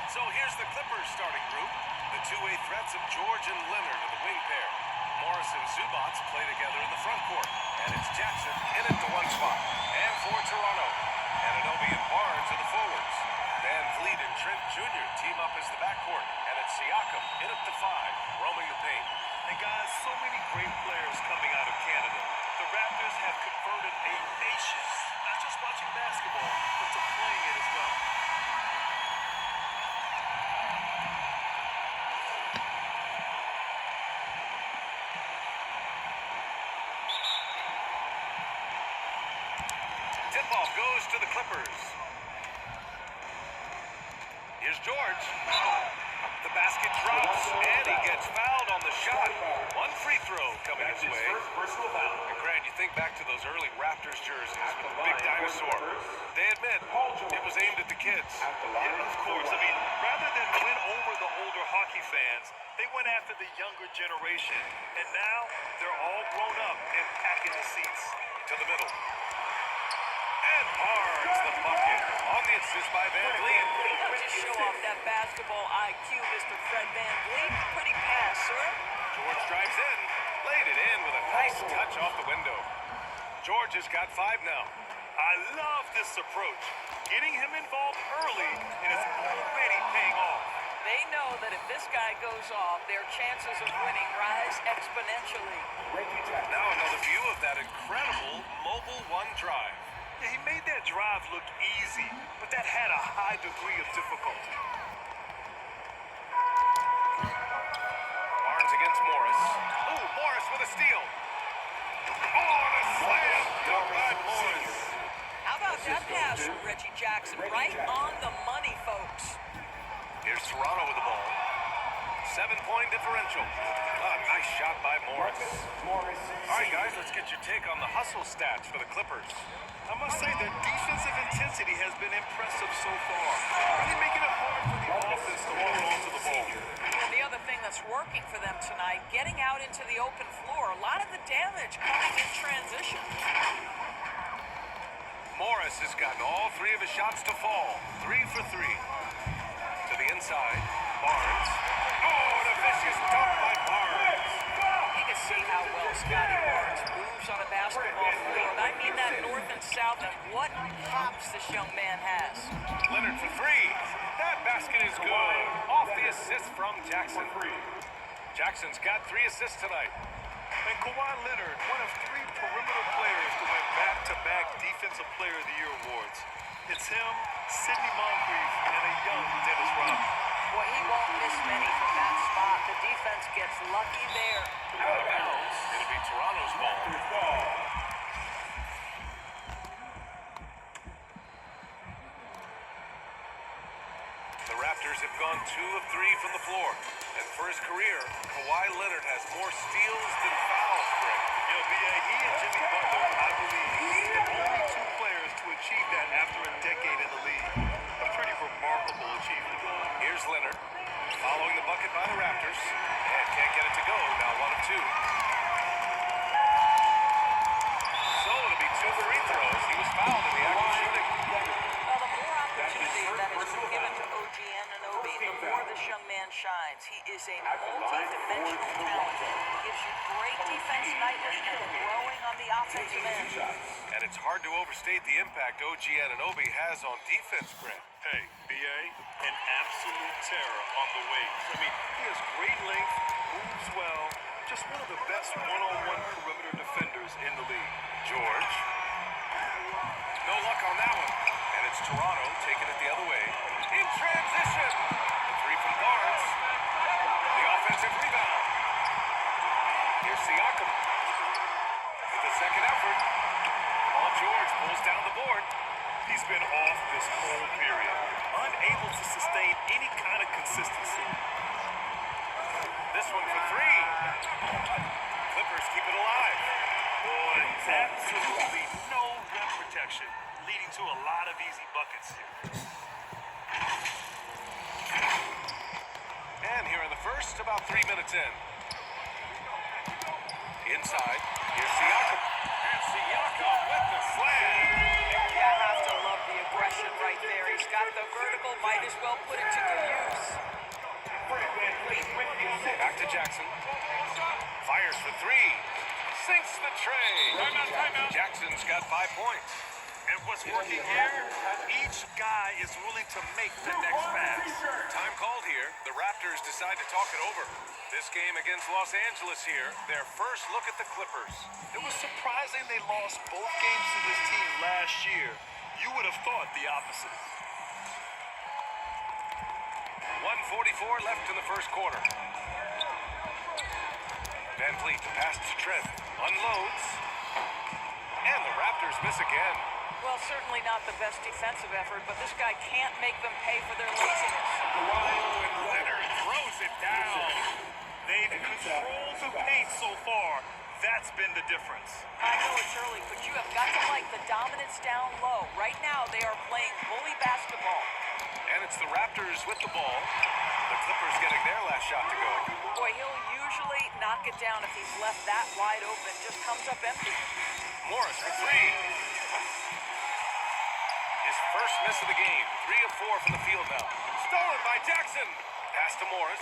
So here's the Clippers starting group. The two-way threats of George and Leonard are the wing pair. Morris and Zubac play together in the front court. And it's Jackson in at the one spot. And for Toronto, Anunoby and Barnes are the forwards. Van Vliet and Trent Jr. team up as the backcourt. And it's Siakam in at the five, roaming the paint. And guys, so many great players coming out of Canada. The Raptors have converted a nation, not just watching basketball, but to playing it as well. Tip-off goes to the Clippers. Here's George. The basket drops, and he gets fouled on the shot. One free throw coming his way. And Grant, you think back to those early Raptors jerseys with the big dinosaur. They admit it was aimed at the kids. Yeah, of course. I mean, rather than win over the older hockey fans, they went after the younger generation. And now they're all grown up and packing the seats. To the middle. And Barnes the bucket on the assist by Van Vliet. Don't just show off that basketball IQ, Mr. Fred Van Vliet. Pretty pass, sir. George drives in, laid it in with a nice touch off the window. George has got five now. I love this approach. Getting him involved early, and it's already paying off. They know that if this guy goes off, their chances of winning rise exponentially. Now another view of that incredible mobile one drive. Yeah, he made that drive look easy, but that had a high degree of difficulty. Barnes against Morris. Ooh, Morris with a steal. Oh, and a slam dunk by Morris. How about that pass from Reggie Jackson? Right on the money, folks. Here's Toronto with the ball. 7-point differential. Nice shot by Morris. All right, guys, let's get your take on the hustle stats for the Clippers. I must say their defensive intensity has been impressive so far, really making it hard for the offense to hold on to the ball. And the other thing that's working for them tonight, getting out into the open floor. A lot of the damage coming in transition. Morris has gotten all three of his shots to fall. 3 for 3. To the inside, Barnes. Oh, and a vicious dunk by Barnes. You can see how well Scotty Barnes moves on a basketball floor. I mean that north and south, and what hops this young man has. Leonard for 3. That basket is good. Off the assist from Jackson. Jackson's got 3 assists tonight. And Kawhi Leonard, one of 3 perimeter players to win back-to-back Defensive Player of the Year awards. It's him, Sidney Moncrief, and a young Dennis Rodman. Well, he won't miss many from that spot. The defense gets lucky there. Out of bounds. It'll be Toronto's ball. The Raptors have gone 2 of 3 from the floor. And for his career, Kawhi Leonard has more steals than fouls, Greg. You know, B.A., he and Jimmy Butler, I believe, the only 2 players to achieve that after a decade in the league. A pretty remarkable achievement. Here's Leonard, following the bucket by the Raptors. And can't get it to go, now 1 of 2. So it'll be 2 free throws. He was fouled in the act of shooting. Well, the more opportunity that is given to OG Anunoby, the more this young man shines. He is a multi-dimensional talent. He gives you great defense nightly and growing on the offensive end. And it's hard to overstate the impact OG Anunoby has on defense, Brent. Hey, B.A., an absolute terror on the wings. I mean, he has great length, moves well, just one of the best one-on-one perimeter defenders in the league. George. No luck on that one. And it's Toronto taking it the other way. In transition. The 3 from Barnes. The offensive rebound. Here's Siakam. The second effort. Paul George pulls down the board. He's been off this whole period, unable to sustain any kind of consistency. This one for 3. Clippers keep it alive. Boy, absolutely no rim protection, leading to a lot of easy buckets here. And here in the first, about 3 minutes in. Inside, here's Siakam. And Siakam with the slam. Yeah, I have to love the aggression right there. He He's got the vertical, might as well put it to good use. Back to Jackson. Fires for three. Sinks the tray. Timeout. Jackson's got 5 points. And what's working here? Each guy is willing to make the next pass. Time called here. The Raptors decide to talk it over. This game against Los Angeles here, their first look at the Clippers. It was surprising they lost both games to this team last year. You would have thought the opposite. 1:44 left in the first quarter. Van Vliet, the pass to Trent. Unloads. And the Raptors miss again. Well, certainly not the best defensive effort, but this guy can't make them pay for their laziness. Oh, and Leonard throws it down. They've controlled the pace so far. That's been the difference. I know it's early, but you have got to like the dominance down low. Right now, they are playing bully basketball. And it's the Raptors with the ball. The Clippers getting their last shot to go. Boy, he'll usually knock it down if he's left that wide open. Just comes up empty. Morris for three. His first miss of the game. 3 of 4 from the field now. Stolen by Jackson. Pass to Morris.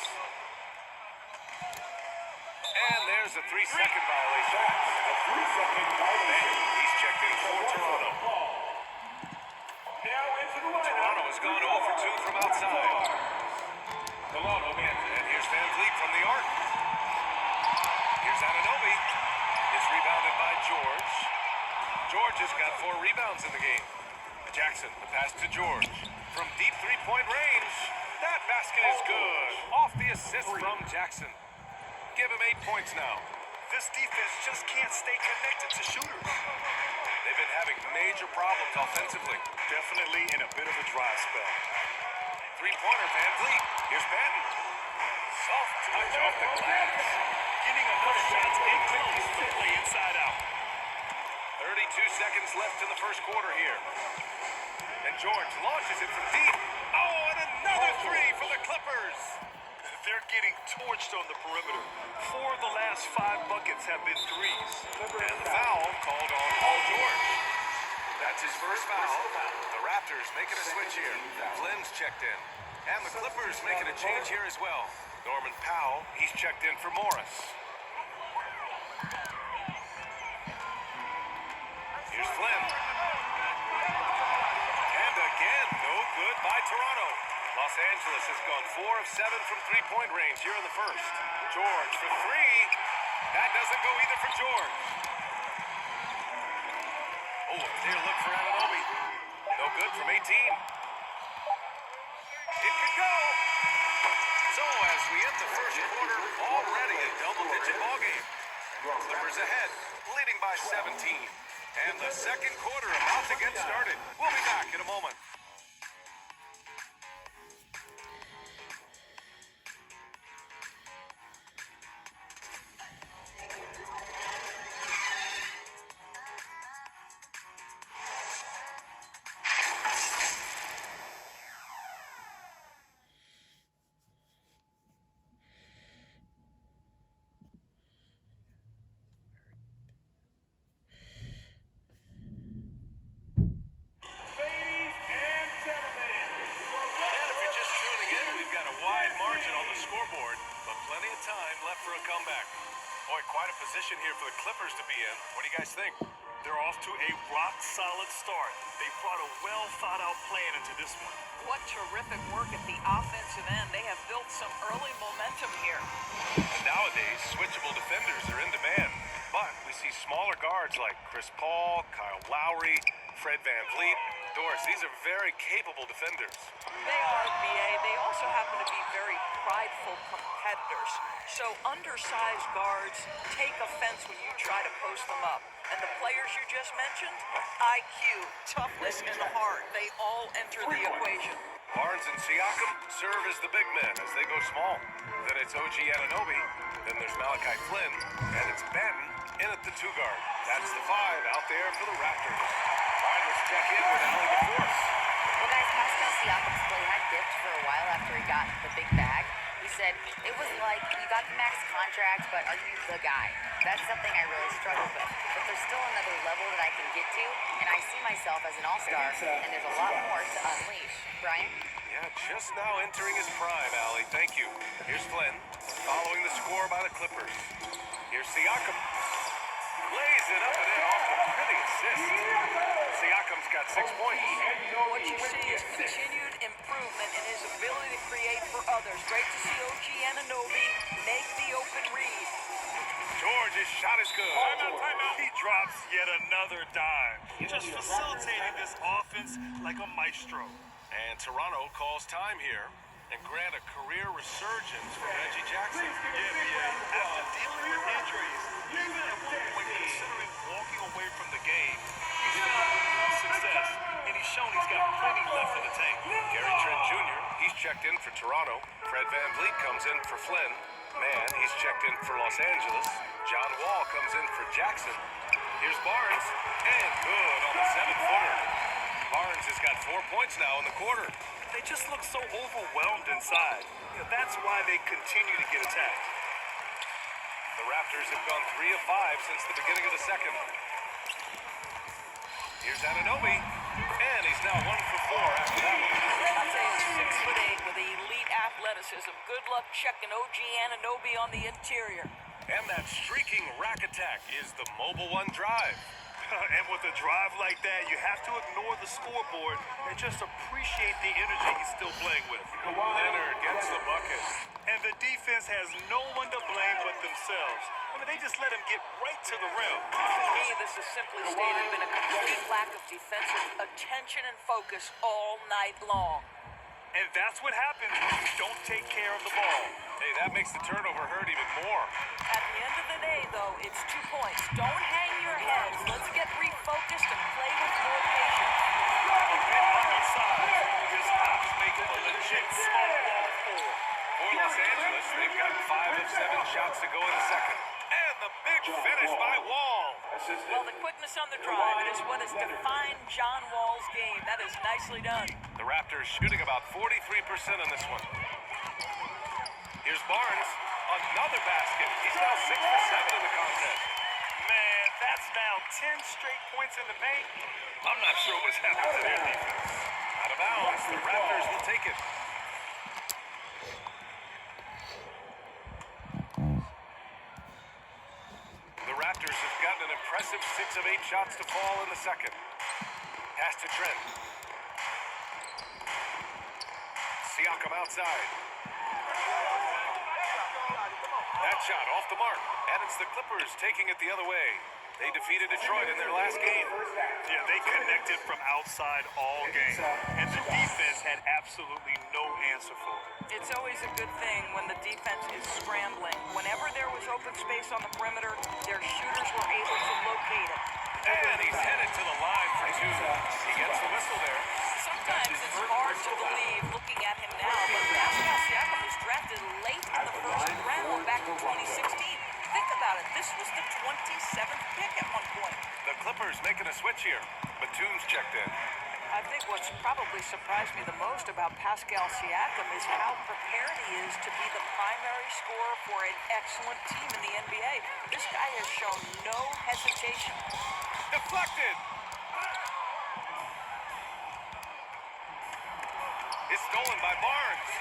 And there's a 3-second violation. He's checked in for Toronto. Toronto has gone 0 for 2 from outside. And here's Van Vliet from the arc. Here's Anunoby. It's rebounded by George. George has got 4 rebounds in the game. Jackson, the pass to George. From deep three-point range. That basket is good. Off the assist from Jackson. Give him 8 points now. This defense just can't stay connected to shooters. They've been having major problems offensively. Definitely in a bit of a dry spell. Three-pointer, Van Vliet. Here's Batten. Soft touch off the glass. Getting enough shots in quickly inside out. 32 seconds left in the first quarter here. And George launches it from deep. Oh, and another three for the Clippers. They're getting torched on the perimeter. 4 of the last 5 buckets have been threes. And the foul called on Paul George. That's his first foul. The Raptors making a switch here. Flynn's checked in. And the Clippers making a change here as well. Norman Powell, he's checked in for Morris. Here's Flynn. And again, no good by Toronto. Los Angeles has gone 4 of 7 from three-point range here in the first. George for three. That doesn't go either for George. Oh, a clear look for Anunoby. No good from 18. It could go. So as we end the first quarter, already a double-digit ballgame. Clippers ahead, leading by 17. And the second quarter about to get started. We'll be back in a moment. Scoreboard, but plenty of time left for a comeback. Boy, quite a position here for the Clippers to be in. What do you guys think? They're off to a rock-solid start. They brought a well-thought-out plan into this one. What terrific work at the offensive end. They have built some early momentum here. And nowadays, switchable defenders are in demand. But we see smaller guards like Chris Paul, Kyle Lowry, Fred Van Vliet. Doris, these are very capable defenders. They are, BA. They also happen to be very prideful competitors. So undersized guards take offense when you try to post them up. And the players you just mentioned, IQ, toughness, and heart, they all enter the equation. Barnes and Siakam serve as the big men as they go small. Then it's OG Anunoby. Then there's Malachi Flynn. And it's Batten in at the 2 guard. That's the 5 out there for the Raptors. All right, let's check in with Allie DeForce. Well, guys, Pascal Siakam's play had dipped for a while after he got the big bag. He said, it was like, you got the max contract, but are you the guy? That's something I really struggle with. But there's still another level that I can get to, and I see myself as an all-star, and there's a lot more to unleash. Bryant? Yeah, just now entering his prime, Allie. Thank you. Here's Flynn, following the score by the Clippers. Here's Siakam. Lays it up and in off a pretty assist. Siakam's got 6 points. What you see is continued improvement in his ability to create for others. Great to see OG Anunoby make the open read. George's shot is good. Timeout. He drops yet another dime. Just facilitating this offense like a maestro. And Toronto calls time here and grant a career resurgence for Reggie Jackson. Yeah. After dealing with injuries, even at one point considering walking away from the game, he's found success, and he's shown he's got plenty left in the tank. Gary Trent Jr., he's checked in for Toronto. Fred VanVleet comes in for Flynn. Mann, he's checked in for Los Angeles. John Wall comes in for Jackson. Here's Barnes, and good on the 7-footer. Barnes has got 4 points now in the quarter. They just look so overwhelmed inside. That's why they continue to get attacked. The Raptors have gone 3 of 5 since the beginning of the second. Here's Anunoby, and he's now 1 for 4 after that one. I'll tell you, 6'8" with elite athleticism. Good luck checking OG Anunoby on the interior. And that streaking rack attack is the Mobile One drive. And with a drive like that, you have to ignore the scoreboard and just appreciate the energy he's still playing with. Leonard gets the bucket. And the defense has no one to blame but themselves. I mean, they just let him get right to the rim. To me, this has simply stated been a complete lack of defensive attention and focus all night long. And that's what happens when you don't take care of the ball. Hey, that makes the turnover hurt even more. At the end of the day, though, it's 2 points. Don't hang your heads. Let's get refocused and play with more patience. A bit undersized. This Hawks make it a legit small ball 4. For Los Angeles, they've got 5 of 7 shots to go in the second. And the big finish by Wall. Well, the quickness on the drive is what has defined John Wall's game. That is nicely done. The Raptors shooting about 43% on this one. Here's Barnes. Another basket. He's now 6 for 7 in the contest. Man, that's now 10 straight points in the paint. I'm not sure what's happened to their defense. Out of bounds. The Raptors will take it. The Raptors have gotten an impressive 6 of 8 shots to fall in the second. Pass to Trent. Siakam outside. That shot off the mark. And it's the Clippers taking it the other way. They defeated Detroit in their last game. Yeah, they connected from outside all game. And the defense had absolutely no answer for it. It's always a good thing when the defense is scrambling. Whenever there was open space on the perimeter, their shooters were able to locate it. And he's headed to the line for 2. He gets the whistle there. Sometimes it's hard to believe looking at him now, but Pascal Siakam was drafted late in the first round back in 2016. Think about it. This was the 27th pick at one point. The Clippers making a switch here. Batum's checked in. I think what's probably surprised me the most about Pascal Siakam is how prepared he is to be the primary scorer for an excellent team in the NBA. This guy has shown no hesitation. Deflected. It's stolen by Barnes.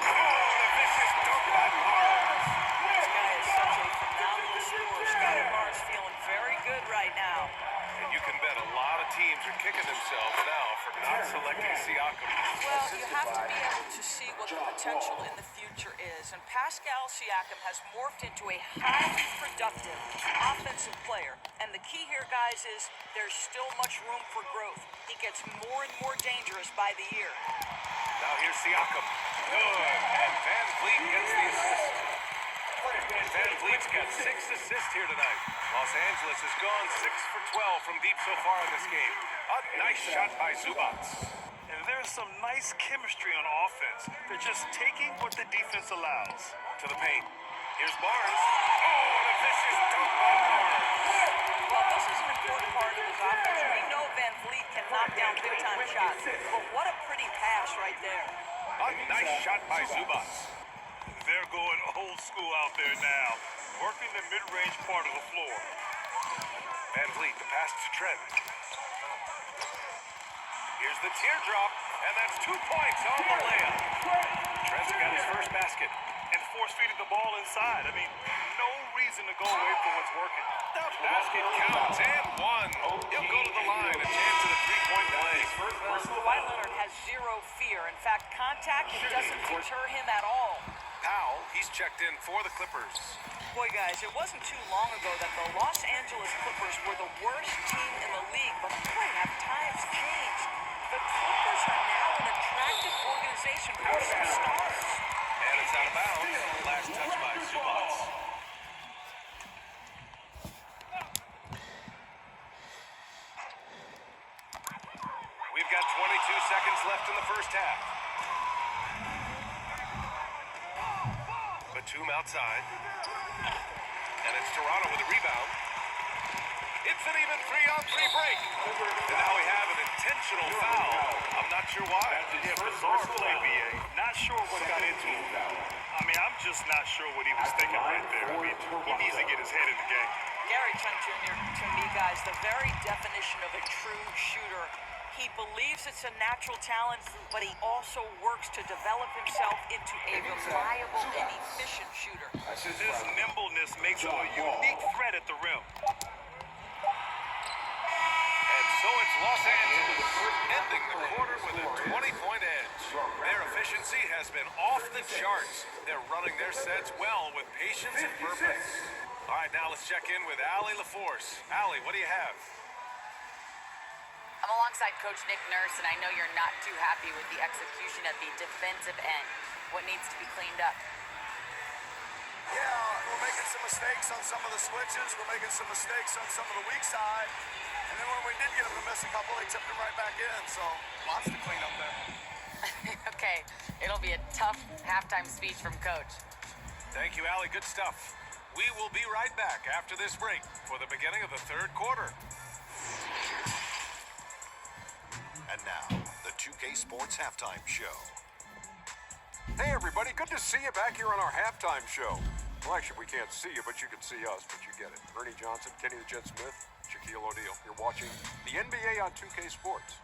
A vicious dunk by Barnes. This guy is such a phenomenal scorer. Scotty Barnes feeling very good right now. And you can bet a lot of teams are kicking themselves now for not selecting Siakam. Well, you have to be able to see what the potential in the future is. And Pascal Siakam has morphed into a highly productive offensive player. And the key here, guys, is there's still much room for growth. He gets more and more dangerous by the year. Now here's Siakam. Good. And VanVleet gets the assist. VanVleet's got 6 assists here tonight. Los Angeles has gone 6 for 12 from deep so far in this game. A nice shot by Zubats. And there's some nice chemistry on offense. They're just taking what the defense allows. To the paint. Here's Barnes. Oh, and a vicious dunk by Barnes. Well, this is an important part of his offense. We know VanVleet can knock down big-time shots. But what a pretty pass right there. A nice shot by Zubats. They're going old school out there now, working the mid-range part of the floor. VanVleet, the pass to Trent. Here's the teardrop, and that's 2 points on the layup. Trent's got his first basket. And force-feeding the ball inside. I mean, no reason to go away from what's working. The basket counts, and one. He'll go to the line, a chance at a three-point play. Well, Kawhi Leonard has zero fear. In fact, contact doesn't deter him at all. Powell, he's checked in for the Clippers. Boy, guys, it wasn't too long ago that the Los Angeles Clippers were the worst team in the league, but boy, have times changed. The Clippers are now an attractive organization for some stars. And it's out of bounds. Last touch by Zubats. We've got 22 seconds left in the first half. Batum outside. And it's Toronto with a rebound. It's an even 3-on-3 break. And now we have an intentional foul. I'm not sure why. Yeah, bizarre play, B.A. Not sure what got into him. I mean, I'm just not sure what he was thinking right there. I mean, he needs to get his head in the game. Gary Trent Jr., to me, guys, the very definition of a true shooter. He believes it's a natural talent, but he also works to develop himself into a reliable and efficient shooter. This nimbleness makes him a unique threat at the rim. And so it's Los Angeles ending the quarter with a 20-point edge. Their efficiency has been off the charts. They're running their sets well with patience and purpose. All right, now let's check in with Allie LaForce. Allie, what do you have? I'm alongside Coach Nick Nurse, and I know you're not too happy with the execution at the defensive end. What needs to be cleaned up? Yeah, we're making some mistakes on some of the switches. We're making some mistakes on some of the weak side. And then when we did get them to miss a couple, they tipped them right back in. So lots to clean up there. Okay, it'll be a tough halftime speech from Coach. Thank you, Allie. Good stuff. We will be right back after this break for the beginning of the third quarter. And now, the 2K Sports Halftime Show. Hey everybody, good to see you back here on our halftime show. Well, actually, we can't see you, but you can see us, but you get it. Ernie Johnson, Kenny the Jet Smith, Shaquille O'Neal. You're watching the NBA on 2K Sports.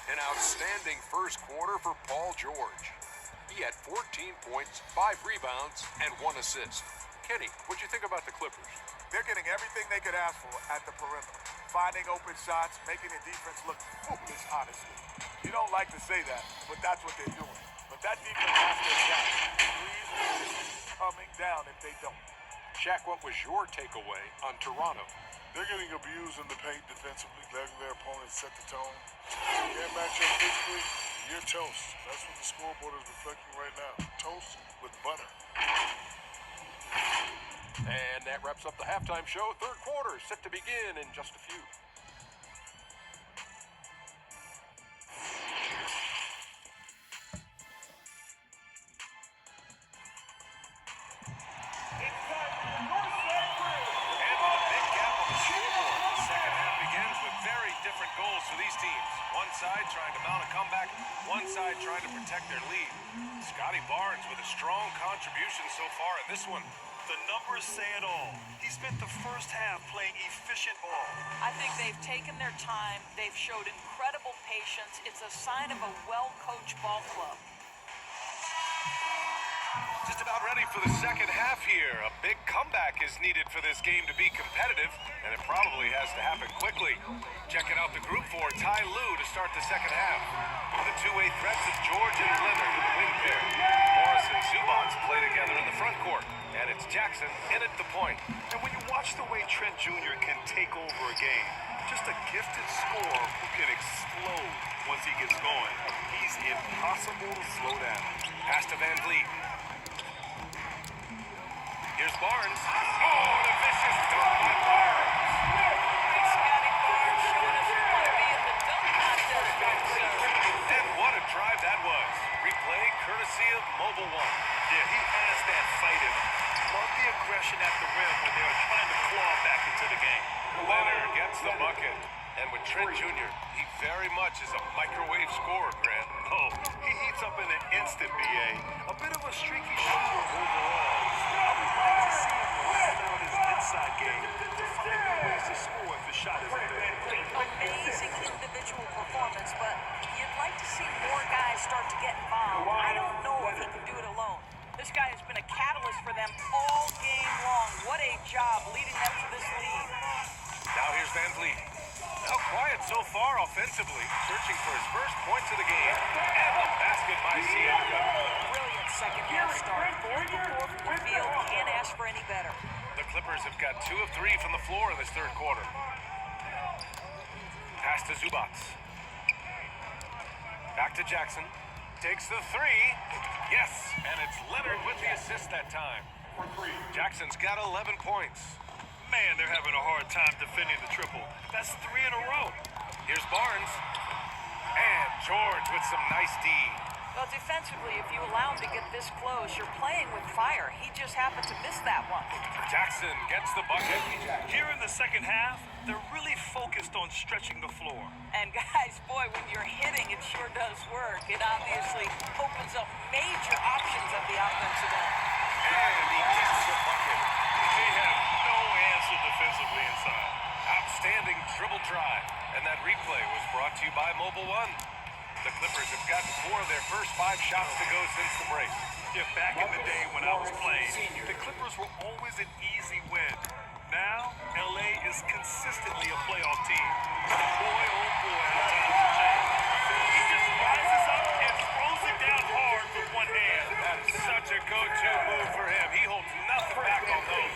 An outstanding first quarter for Paul George. He had 14 points, 5 rebounds, and 1 assist. Kenny, what'd you think about the Clippers? They're getting everything they could ask for at the perimeter. Finding open shots, making the defense look foolish, honestly. You don't like to say that, but that's what they're doing. But that defense has to adapt. Threes are coming down if they don't. Shaq, what was your takeaway on Toronto? They're getting abused in the paint defensively, letting their opponents set the tone. Can't match up physically, you're toast. That's what the scoreboard is reflecting right now. Toast with butter. And that wraps up the halftime show. Third quarter set to begin in just a few. Goals for these teams. One side trying to mount a comeback, one side trying to protect their lead. Scotty Barnes with a strong contribution so far in this one. The numbers say it all. He spent the first half playing efficient ball. I think they've taken their time. They've showed incredible patience. It's a sign of a well-coached ball club. Just about ready for the second half here. A big comeback is needed for this game to be competitive, and it probably has to happen quickly. Checking out the group for Ty Lue to start the second half. The two-way threats of George and Leonard in the wing pair. Morris and Zubats play together in the front court, and it's Jackson in at the point. And when you watch the way Trent Jr. can take over a game, just a gifted scorer who can explode once he gets going. He's impossible to slow down. Pass to Van Vliet. Here's Barnes. Oh, and a vicious dunk by Barnes. Scotty Barnes showing us who might be in the dunk contest back there. And what a drive that was. Replay courtesy of Mobile One. Yeah, he has that fight in him. Love the aggression at the rim when they're trying to claw back into the game. Leonard gets the bucket. And with Trent Jr., he very much is a microwave scorer, Grant. Oh, he heats up in an instant, B.A. A bit of a streaky shooter overall. I would like to see him round out his inside game to find new ways to score if the shot isn't there. Amazing individual performance. scoreless for them all game long. What a job leading them to this lead. Now here's Van Vliet. Now quiet so far offensively, searching for his first points of the game. And the basket by Siakam. Brilliant second half start. 4 for 4 from the field. Can't ask for any better. The Clippers have got 2 of 3 from the floor in this third quarter. Pass to Zubac. Back to Jackson. Takes the 3. Yes, and it's Leonard with the assist that time. Jackson's got 11 points. Man, they're having a hard time defending the triple. That's 3 in a row. Here's Barnes. And George with some nice D. Well, defensively, if you allow him to get this close, you're playing with fire. He just happened to miss that one. Jackson gets the bucket. Here in the second half, they're really focused on stretching the floor. And guys, boy, when you're hitting, it sure does work. It obviously opens up major options at the offensive end. And he gets the bucket. They have no answer defensively inside. Outstanding dribble drive. And that replay was brought to you by Mobile One. The Clippers have gotten 4 of their first 5 shots to go since the break. Yeah, back in the day when I was playing, the Clippers were always an easy win. Now, LA is consistently a playoff team. Boy, oh boy, how times have changed. He just rises up and throws it down hard with one hand. That is such a go-to move for him. He holds nothing back on those.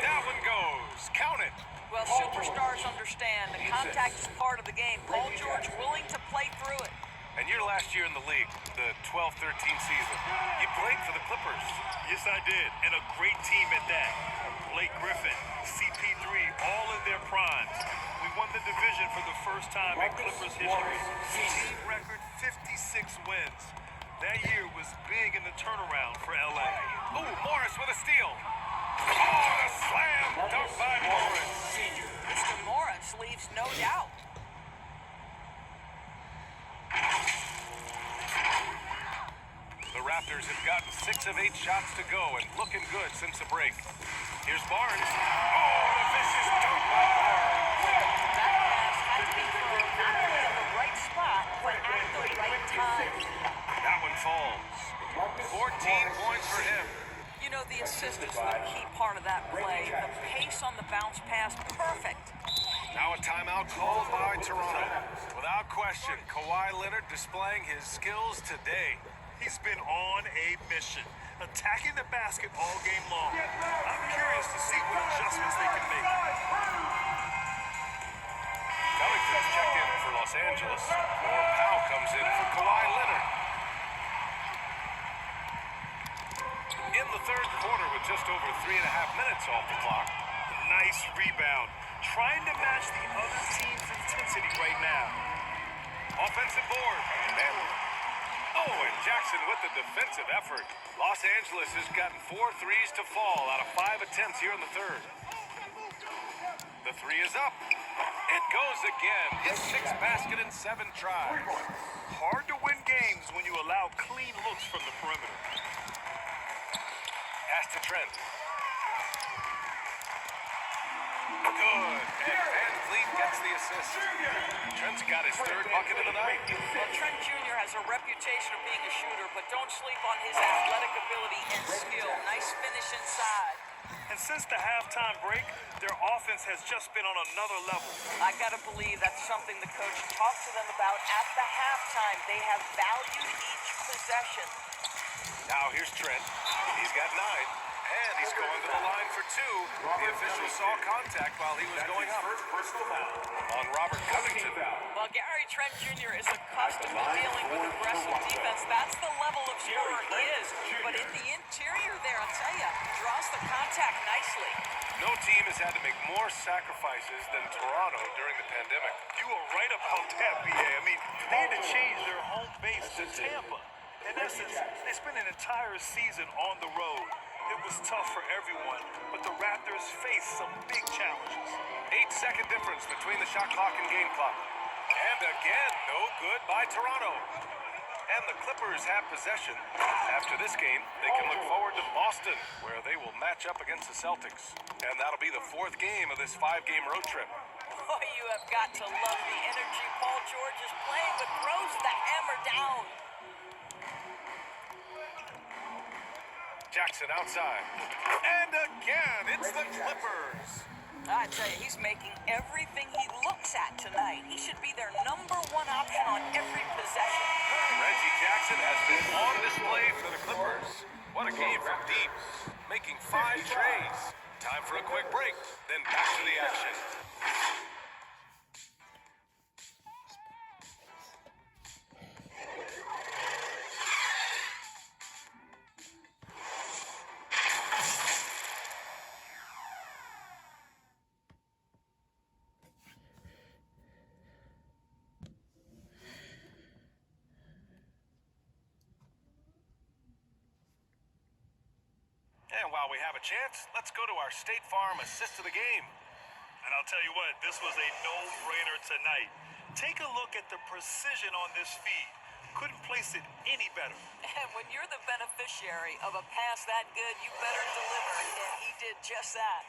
That one goes. Count it. Well, superstars understand the contact is part of the game. Paul George willing to play through it. And your last year in the league, the 12-13 season, you played for the Clippers. Yes, I did, and a great team at that. Blake Griffin, CP3, all in their primes. We won the division for the first time in Clippers history. Team record 56 wins. That year was big in the turnaround for LA. Ooh, Morris with a steal. Oh, a slam dunk by Morris. Mr. Morris leaves no doubt. The Raptors have gotten 6 of 8 shots to go and looking good since the break. Here's Barnes. Oh, the vicious dunk by Barnes. That pass had to be thrown not only in the right spot, but at the right time. That one falls. 14 points for him. You know, the assist is the key part of that play. The pace on the bounce pass, perfect. Now a timeout called by Toronto. Without question, Kawhi Leonard displaying his skills today. He's been on a mission, attacking the basket all game long. I'm curious to see what adjustments they can make. Covington's checked in for Los Angeles. More Powell comes in for Kawhi Leonard. In the third quarter with just over 3.5 minutes off the clock. Nice rebound. Trying to match the other team's intensity right now. Offensive board. Oh, and Jackson with the defensive effort. Los Angeles has gotten 4 threes to fall out of 5 attempts here in the third. The 3 is up. It goes again. His 6th basket and 7 tries. Hard to win games when you allow clean looks from the perimeter. Pass to Trent. Good. And Van Vliet gets the assist. Trent's got his 3rd bucket of the night. Well, Trent Jr. has a reputation of being a shooter, but don't sleep on his athletic ability and skill. Nice finish inside. And since the halftime break, their offense has just been on another level. I gotta believe that's something the coach talked to them about at the halftime. They have valued each possession. Now here's Trent. He's got 9. And he's going to the line for 2. The official saw contact while he was going up on Robert Covington. Well, Gary Trent Jr. is accustomed to dealing with aggressive defense. That's the level of scorer he is. But in the interior there, I'll tell you, draws the contact nicely. No team has had to make more sacrifices than Toronto during the pandemic. You are right about that, B.A. I mean, they had to change their home base to Tampa. In essence, they spent an entire season on the road. It was tough for everyone, but the Raptors faced some big challenges. 8-second difference between the shot clock and game clock. And again, no good by Toronto. And the Clippers have possession. After this game, they can look forward to Boston, where they will match up against the Celtics. And that'll be the 4th game of this 5-game road trip. Boy, you have got to love the energy Paul George is playing with. Throws the hammer down. Jackson outside. And again, it's the Clippers. I tell you, he's making everything he looks at tonight. He should be their number one option on every possession. Reggie Jackson has been on display for the Clippers. What a game from deep, making 5 trays. Time for a quick break, then back to the action. And while we have a chance, let's go to our State Farm assist of the game. And I'll tell you what, this was a no-brainer tonight. Take a look at the precision on this feed. Couldn't place it any better. And when you're the beneficiary of a pass that good, you better deliver. And he did just that.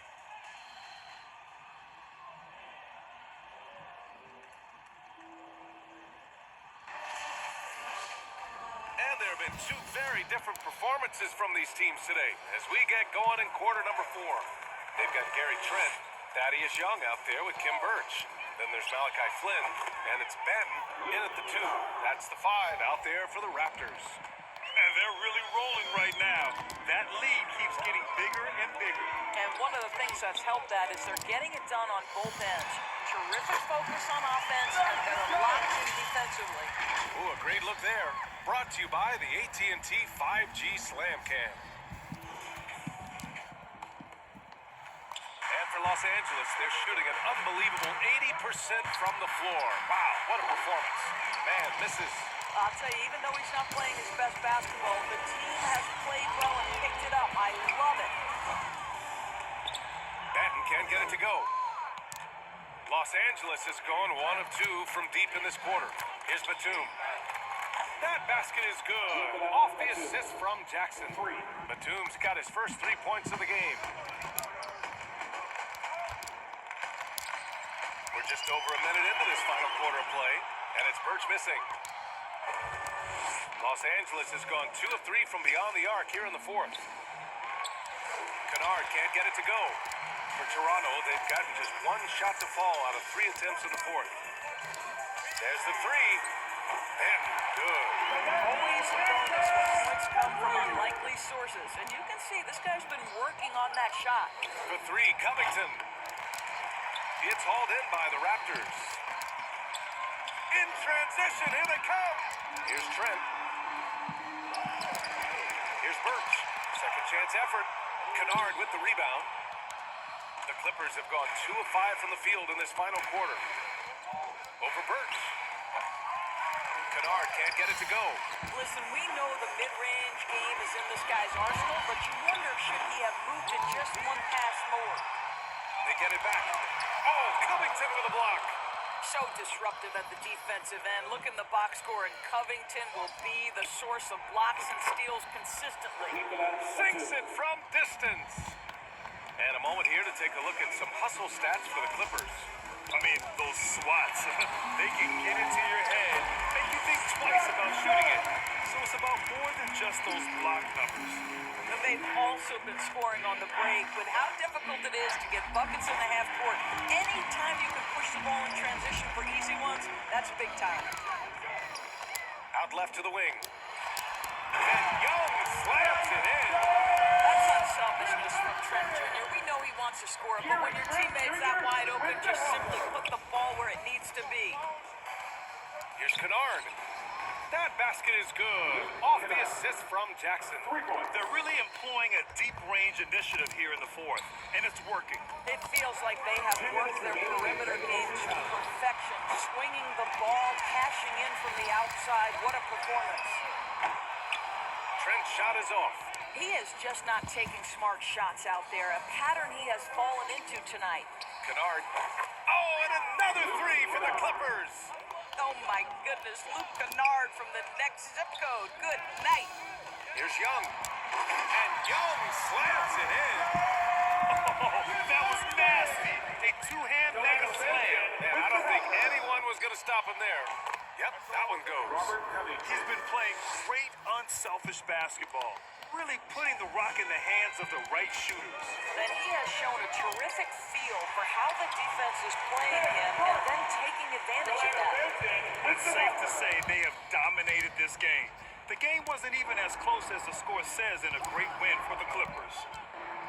And there have been 2 very different performances from these teams today as we get going in quarter number 4. They've got Gary Trent, Thaddeus Young out there with Kim Birch. Then there's Malachi Flynn, and it's Benton in at the 2. That's the 5 out there for the Raptors. And they're really rolling right now. That lead keeps getting bigger and bigger. And one of the things that's helped that is they're getting it done on both ends. Terrific focus on offense, and they're locked in defensively. Ooh, a great look there. Brought to you by the AT&T 5G Slam Cam. And for Los Angeles, they're shooting an unbelievable 80% from the floor. Wow, what a performance. Man, misses. I'll tell you, even though he's not playing his best basketball, the team has played well and picked it up. I love it. Benton can't get it to go. Los Angeles is going 1 of 2 from deep in this quarter. Here's Batum. That basket is good. Off the assist from Jackson. Batum's got his first 3 points of the game. We're just over a minute into this final quarter of play, and it's Birch missing. Los Angeles has gone 2 of 3 from beyond the arc here in the 4th. Kennard can't get it to go. For Toronto, they've gotten just 1 shot to fall out of 3 attempts in the 4th. There's the 3. And good. Always a bonus when points come from unlikely sources. And you can see this guy's been working on that shot. For 3, Covington. It's hauled in by the Raptors. In transition, here they come. Here's Trent. Here's Birch. Second chance effort. Kennard with the rebound. The Clippers have gone 2 of 5 from the field in this final quarter. Over Birch. Kennard can't get it to go. Listen, we know the mid-range game is in this guy's arsenal, but you wonder should he have moved it just 1 pass more. They get it back. Oh, Covington with a block. So disruptive at the defensive end. Look in the box score, and Covington will be the source of blocks and steals consistently. Sinks it from distance. And a moment here to take a look at some hustle stats for the Clippers. I mean, those swats, they can get into your head, make you think twice about shooting it. So it's about more than just those block numbers. And they've also been scoring on the break. With how difficult it is to get buckets in the half court, anytime you can push the ball in transition for easy ones, that's big time. Out left to the wing. And Young slams it in. That's unselfishness from Trent Jr. We know he wants to score, but when your teammate's that wide open, just simply put the ball where it needs to be. Here's Kennard. That basket is good. Off the assist from Jackson. They're really employing a deep range initiative here in the 4th, and it's working. It feels like they have worked their perimeter game to perfection, swinging the ball, cashing in from the outside. What a performance. Trent's shot is off. He is just not taking smart shots out there, a pattern he has fallen into tonight. Kennard. Oh, and another 3 for the Clippers. Oh my goodness, Luke Kennard from the next zip code. Good night. Here's Young. And Young slams it in. Oh, that was nasty. A 2-hand mega slam. Man, I don't think anyone was was going to stop him there. Yep, that one goes. He's been playing great, unselfish basketball, really putting the rock in the hands of the right shooters. Then he has shown a terrific feel for how the defense is playing him and then taking advantage of that. It's safe to say they have dominated this game. The game wasn't even as close as the score says in a great win for the Clippers.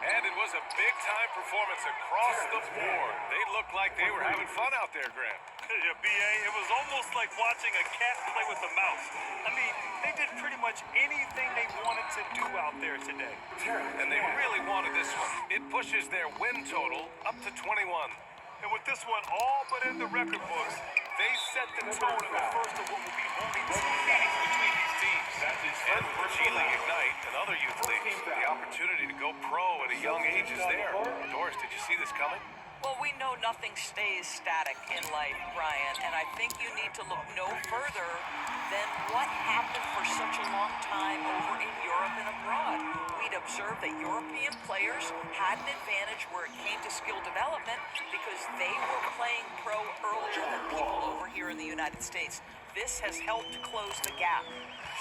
And it was a big-time performance across the board. They looked like they were having fun out there, Grant. Yeah, B.A., it was almost like watching a cat play with a mouse. I mean, they did pretty much anything they wanted to do out there today. And they really wanted this one. It pushes their win total up to 21. And with this one all but in the record books, they set the tone in the first of what will be only 2 meetings between these teams. And for G League Ignite and other youth leagues, the opportunity to go pro at a young age is there. Doris, did you see this coming? Well, we know nothing stays static in life, Brian, and I think you need to look no further than what happened for such a long time over in Europe and abroad. We'd observed that European players had an advantage where it came to skill development because they were playing pro earlier than people over here in the United States. This has helped close the gap.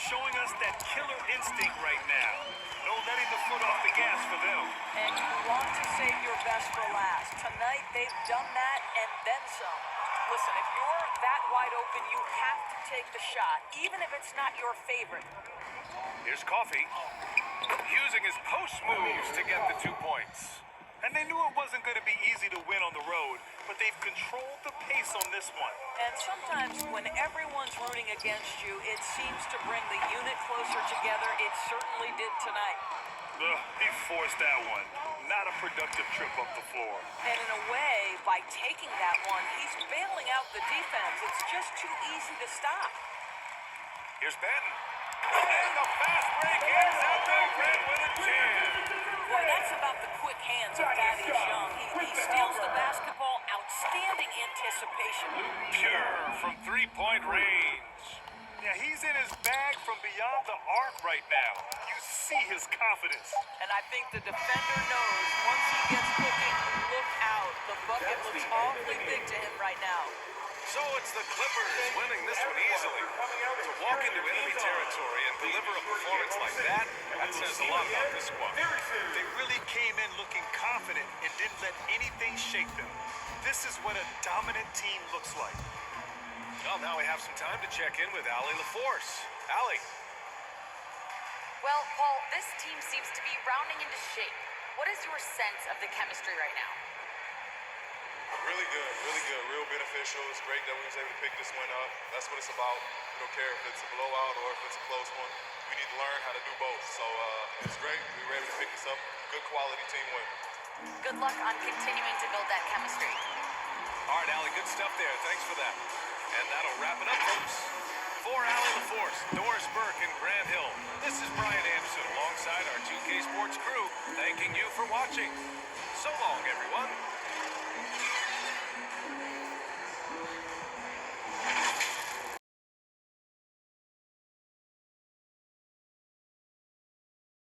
Showing us that killer instinct right now. No letting the foot off the gas for them. And you want to save your best for last. Tonight, they've done that and then some. Listen, if you're that wide open, you have to take the shot, even if it's not your favorite. Here's Coffee, using his post moves to get the 2 points. And they knew it wasn't going to be easy to win on the road, but they've controlled the pace on this one. And sometimes when everyone's rooting against you, it seems to bring the unit closer together. It certainly did tonight. He forced that one. Not a productive trip up the floor. And in a way, by taking that one, he's bailing out the defense. It's just too easy to stop. Here's Benton. And the fast break is out there, Grant, with a jam. Boy, that's about the quick hands of Thaddeus Young. He steals the basketball, outstanding anticipation. Pure from three-point range. Yeah, he's in his bag from beyond the arc right now. You see his confidence. And I think the defender knows once he gets cooking, look out. The bucket looks awfully big to him right now. So it's the Clippers winning this one easily. To walk into enemy territory and deliver a performance like that says a lot about this squad. They really came in looking confident and didn't let anything shake them. This is what a dominant team looks like. Well, now we have some time to check in with Allie LaForce. Allie. Well, Paul, this team seems to be rounding into shape. What is your sense of the chemistry right now? Really good, real beneficial. It's great that we was able to pick this one up. That's what it's about. We don't care if it's a blowout or if it's a close one. We need to learn how to do both. So it's great. We were able to pick this up. Good quality team win. Good luck on continuing to build that chemistry. All right, Allie, good stuff there. Thanks for that. And that'll wrap it up, folks. For Allie LaForce, Doris Burke, and Grant Hill, this is Brian Anderson alongside our 2K Sports crew, thanking you for watching. So long, everyone.